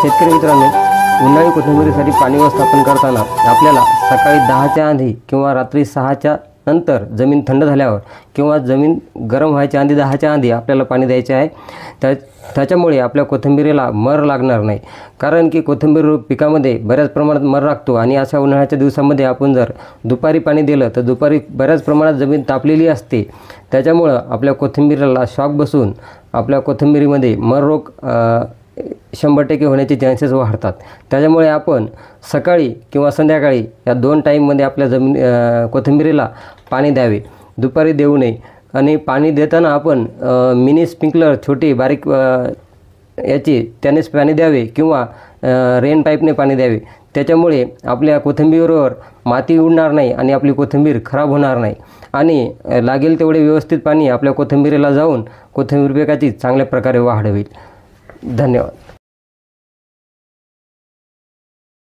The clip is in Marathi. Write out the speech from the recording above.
शेतकरी मित्रांनो, उन्हाळी कोथिंबीरीसाठी पाणी व्यवस्थापन करताना आपल्याला सकाळी 10च्या आधी किंवा रात्री 6च्या नंतर जमीन थंड झाल्यावर किंवा जमीन गरम व्हायच्या आधी 10च्या आधी आपल्याला पाणी द्यायचे आहे। त्याच्यामुळे आपल्या कोथिंबीरीला मर लागणार नाही, कारण की कोथिंबीर पिकामध्ये बऱ्याच प्रमाणात मर लागतो आणि अशा उन्हाळ्याच्या दिवसामध्ये आपण जर दुपारी पाणी दिलं तर दुपारी बऱ्याच प्रमाणात जमीन तापलेली असते। त्याच्यामुळे आपल्या कोथिंबीरीला शॉक बसून आपल्या कोथिंबीरीमध्ये मर रोग 100% होण्याचे चान्सेस वाढतात। त्याच्यामुळे आपण सकाळी किंवा संध्याकाळी या 2 टाईममध्ये आपल्या कोथिंबीरीला पाणी द्यावे, दुपारी देऊ नये। आणि पाणी देताना आपण मिनी स्प्रिंकलर छोटी बारीक त्यानेच पाणी द्यावे किंवा रेन पाईपने पाणी द्यावे। त्याच्यामुळे आपल्या कोथिंबीरीवर माती उडणार नाही आणि आपली कोथिंबीर खराब होणार नाही आणि लागेल तेवढे व्यवस्थित पाणी आपल्या कोथिंबीरीला जाऊन कोथिंबीर पिकाची चांगल्या प्रकारे वाढ होईल। धन्यवाद।